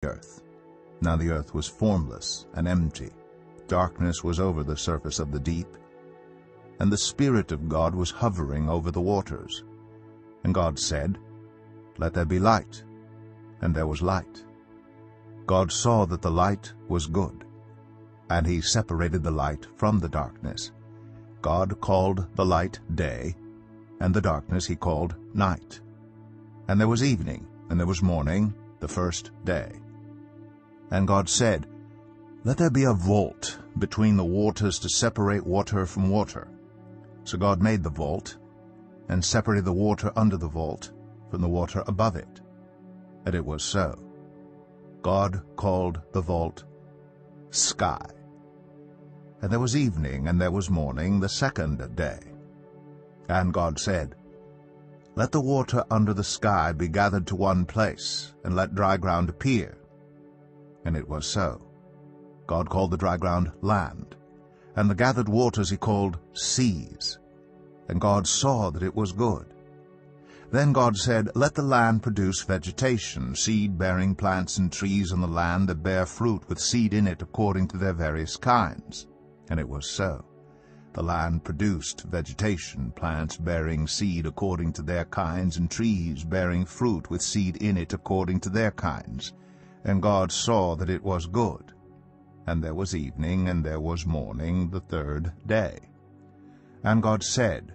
earth. Now the earth was formless and empty. Darkness was over the surface of the deep, and the Spirit of God was hovering over the waters. And God said, "Let there be light." And there was light. God saw that the light was good, and he separated the light from the darkness. God called the light day, and the darkness he called night. And there was evening, and there was morning, the first day. And God said, "Let there be a vault between the waters to separate water from water." So God made the vault, and separated the water under the vault from the water above it. And it was so. God called the vault sky. And there was evening, and there was morning, the second day. And God said, "Let the water under the sky be gathered to one place, and let dry ground appear." And it was so. God called the dry ground land, and the gathered waters he called seas. And God saw that it was good. Then God said, "Let the land produce vegetation, seed-bearing plants and trees on the land that bear fruit with seed in it according to their various kinds." And it was so. The land produced vegetation, plants bearing seed according to their kinds, and trees bearing fruit with seed in it according to their kinds. And God saw that it was good. And there was evening, and there was morning, the third day. And God said,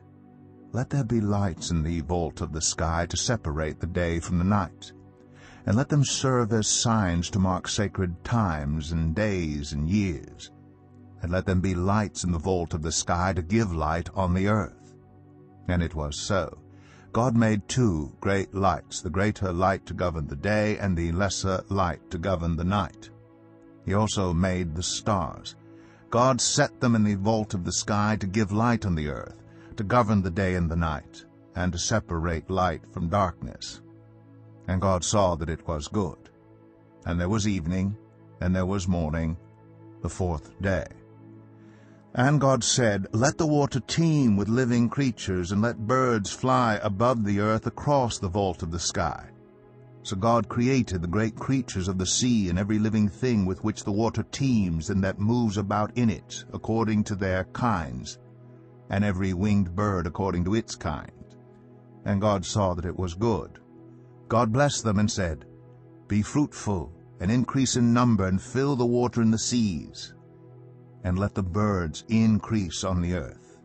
"Let there be lights in the vault of the sky to separate the day from the night, and let them serve as signs to mark sacred times and days and years. And let them be lights in the vault of the sky to give light on the earth." And it was so. God made two great lights, the greater light to govern the day, and the lesser light to govern the night. He also made the stars. God set them in the vault of the sky to give light on the earth, to govern the day and the night, and to separate light from darkness. And God saw that it was good. And there was evening, and there was morning, the fourth day. And God said, "Let the water teem with living creatures, and let birds fly above the earth across the vault of the sky." So God created the great creatures of the sea, and every living thing with which the water teems and that moves about in it, according to their kinds, and every winged bird according to its kind. And God saw that it was good. God blessed them and said, "Be fruitful, and increase in number, and fill the water in the seas, and let the birds increase on the earth."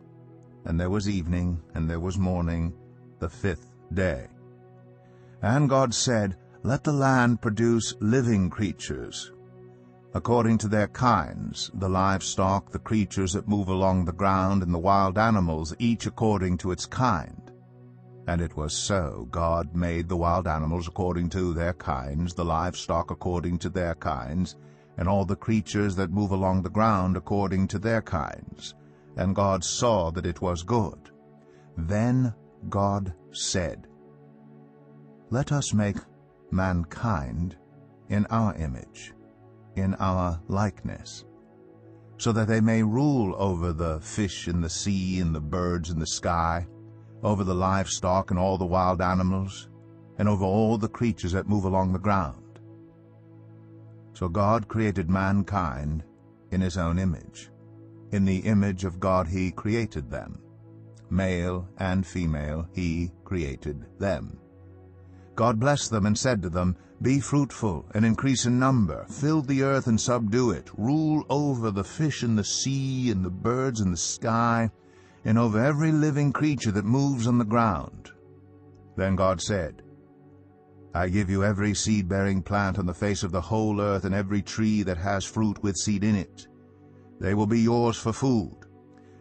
And there was evening, and there was morning, the fifth day. And God said, "Let the land produce living creatures, according to their kinds, the livestock, the creatures that move along the ground, and the wild animals, each according to its kind." And it was so. God made the wild animals according to their kinds, the livestock according to their kinds, and all the creatures that move along the ground according to their kinds. And God saw that it was good. Then God said, "Let us make mankind in our image, in our likeness, so that they may rule over the fish in the sea and the birds in the sky, over the livestock and all the wild animals, and over all the creatures that move along the ground." So God created mankind in his own image. In the image of God he created them. Male and female he created them. God blessed them and said to them, "Be fruitful and increase in number, fill the earth and subdue it, rule over the fish in the sea and the birds in the sky, and over every living creature that moves on the ground." Then God said, "I give you every seed-bearing plant on the face of the whole earth, and every tree that has fruit with seed in it. They will be yours for food.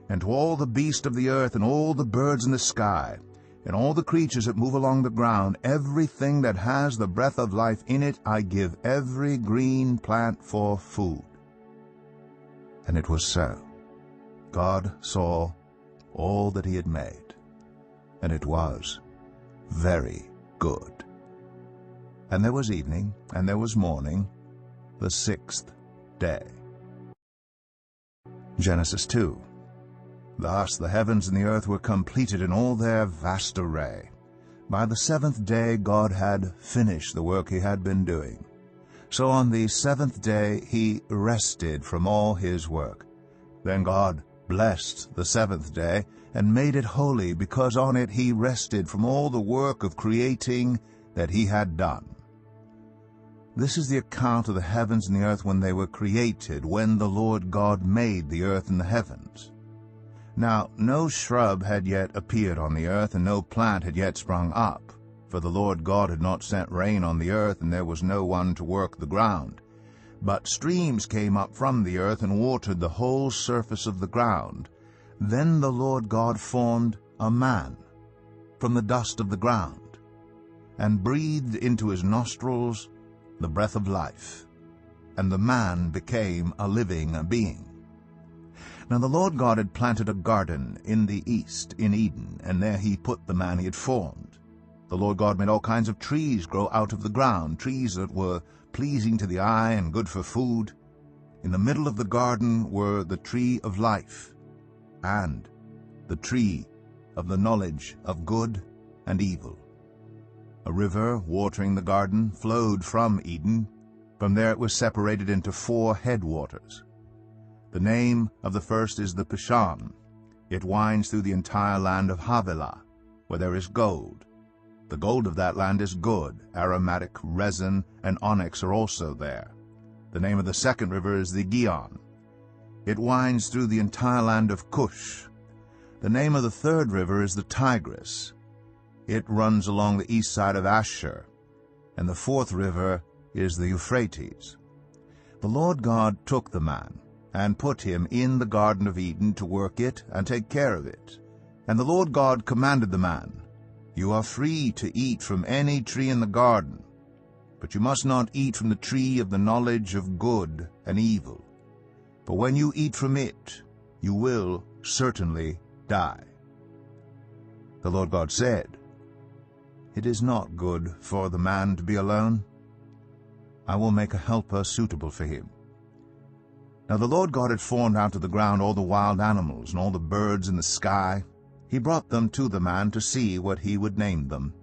And to all the beasts of the earth, and all the birds in the sky, and all the creatures that move along the ground, everything that has the breath of life in it, I give every green plant for food." And it was so. God saw all that he had made, and it was very good. And there was evening, and there was morning, the sixth day. Genesis 2. Thus the heavens and the earth were completed in all their vast array. By the seventh day God had finished the work he had been doing. So on the seventh day he rested from all his work. Then God blessed the seventh day and made it holy, because on it he rested from all the work of creating that he had done. This is the account of the heavens and the earth when they were created, when the Lord God made the earth and the heavens. Now no shrub had yet appeared on the earth, and no plant had yet sprung up, for the Lord God had not sent rain on the earth, and there was no one to work the ground. But streams came up from the earth and watered the whole surface of the ground. Then the Lord God formed a man from the dust of the ground, and breathed into his nostrils the breath of life, and the man became a living being. Now the Lord God had planted a garden in the east, in Eden, and there he put the man he had formed. The Lord God made all kinds of trees grow out of the ground, trees that were pleasing to the eye and good for food. In the middle of the garden were the tree of life, and the tree of the knowledge of good and evil. A river, watering the garden, flowed from Eden. From there it was separated into 4 headwaters. The name of the first is the Pishon. It winds through the entire land of Havilah, where there is gold. The gold of that land is good. Aromatic, resin, and onyx are also there. The name of the second river is the Gihon. It winds through the entire land of Cush. The name of the third river is the Tigris. It runs along the east side of Ashur. And the fourth river is the Euphrates. The Lord God took the man and put him in the Garden of Eden to work it and take care of it. And the Lord God commanded the man, "You are free to eat from any tree in the garden, but you must not eat from the tree of the knowledge of good and evil. For when you eat from it, you will certainly die." The Lord God said, "It is not good for the man to be alone. I will make a helper suitable for him." Now the Lord God had formed out of the ground all the wild animals and all the birds in the sky. He brought them to the man to see what he would name them.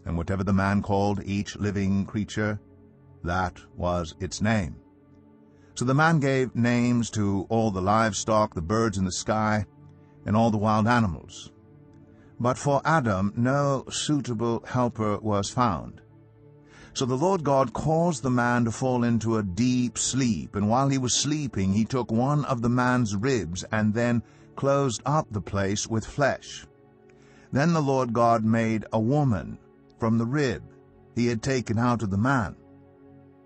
And whatever the man called each living creature, that was its name. So the man gave names to all the livestock, the birds in the sky, and all the wild animals. But for Adam no suitable helper was found. So the Lord God caused the man to fall into a deep sleep, and while he was sleeping he took one of the man's ribs and then closed up the place with flesh. Then the Lord God made a woman from the rib he had taken out of the man,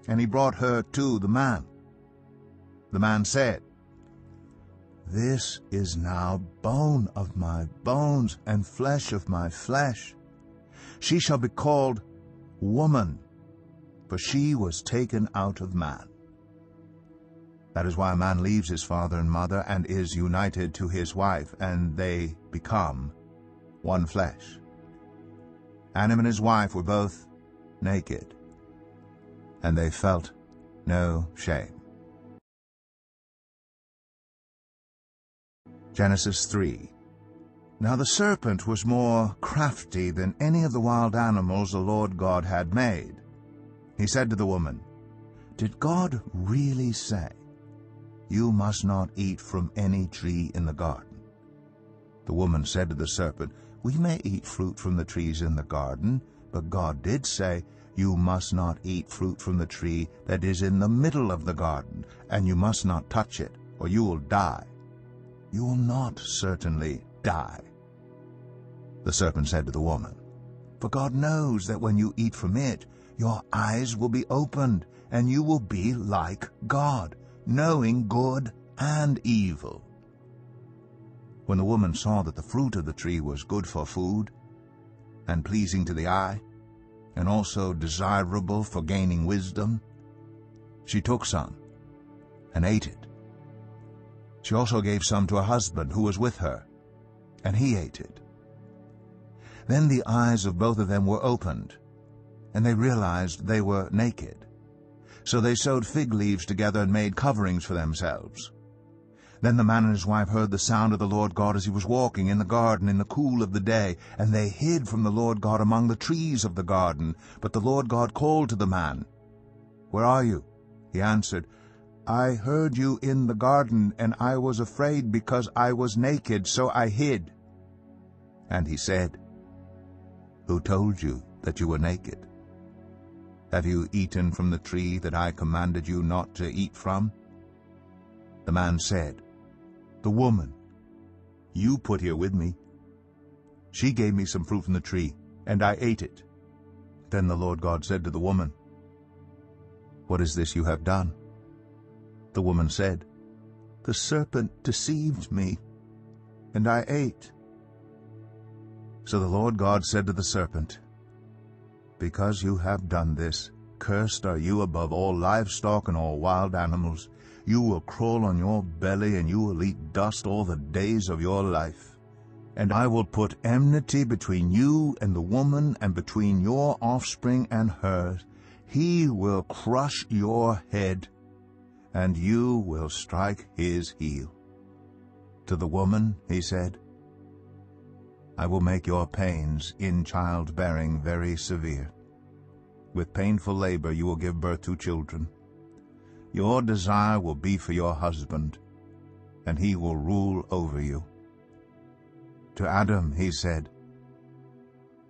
and he brought her to the man. The man said, "This is now bone of my bones and flesh of my flesh. She shall be called woman, for she was taken out of man." That is why a man leaves his father and mother and is united to his wife, and they become one flesh. Adam and his wife were both naked, and they felt no shame. Genesis 3. Now the serpent was more crafty than any of the wild animals the Lord God had made. He said to the woman, "Did God really say, 'You must not eat from any tree in the garden'?" The woman said to the serpent, "We may eat fruit from the trees in the garden, but God did say, 'You must not eat fruit from the tree that is in the middle of the garden, and you must not touch it, or you will die.' You will not certainly die." The serpent said to the woman, "For God knows that when you eat from it, your eyes will be opened, and you will be like God, knowing good and evil." When the woman saw that the fruit of the tree was good for food, and pleasing to the eye, and also desirable for gaining wisdom, she took some and ate it. She also gave some to her husband who was with her, and he ate it. Then the eyes of both of them were opened, and they realized they were naked. So they sewed fig leaves together and made coverings for themselves. Then the man and his wife heard the sound of the Lord God as he was walking in the garden in the cool of the day, and they hid from the Lord God among the trees of the garden. But the Lord God called to the man, "Where are you?" He answered, "I heard you in the garden, and I was afraid because I was naked, so I hid." And he said, "Who told you that you were naked? Have you eaten from the tree that I commanded you not to eat from?" The man said, "The woman you put here with me, she gave me some fruit from the tree, and I ate it." Then the Lord God said to the woman, "What is this you have done?" The woman said, "The serpent deceived me, and I ate." So the Lord God said to the serpent, "Because you have done this, cursed are you above all livestock and all wild animals. You will crawl on your belly, and you will eat dust all the days of your life. And I will put enmity between you and the woman, and between your offspring and hers. He will crush your head, and you will strike his heel." To the woman he said, "I will make your pains in childbearing very severe. With painful labor you will give birth to children. Your desire will be for your husband, and he will rule over you." To Adam he said,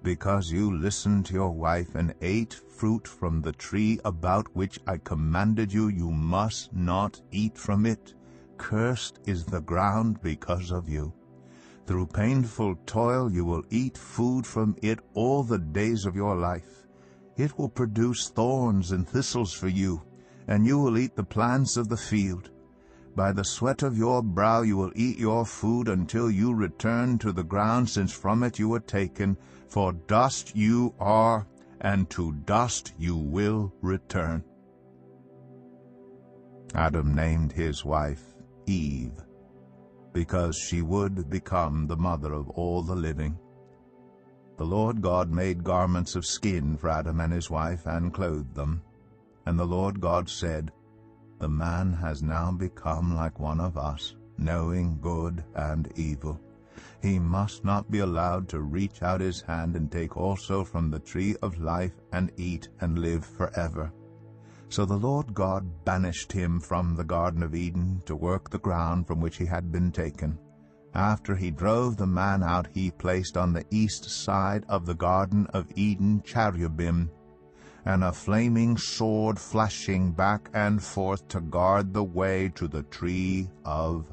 "Because you listened to your wife and ate fruit from the tree about which I commanded you, you must not eat from it. Cursed is the ground because of you. Through painful toil you will eat food from it all the days of your life. It will produce thorns and thistles for you, and you will eat the plants of the field. By the sweat of your brow you will eat your food until you return to the ground, since from it you were taken. For dust you are, and to dust you will return." Adam named his wife Eve, because she would become the mother of all the living. The Lord God made garments of skin for Adam and his wife, and clothed them. And the Lord God said, "The man has now become like one of us, knowing good and evil. He must not be allowed to reach out his hand and take also from the tree of life and eat and live forever." So the Lord God banished him from the Garden of Eden to work the ground from which he had been taken. After he drove the man out, he placed on the east side of the Garden of Eden cherubim, and a flaming sword flashing back and forth to guard the way to the tree of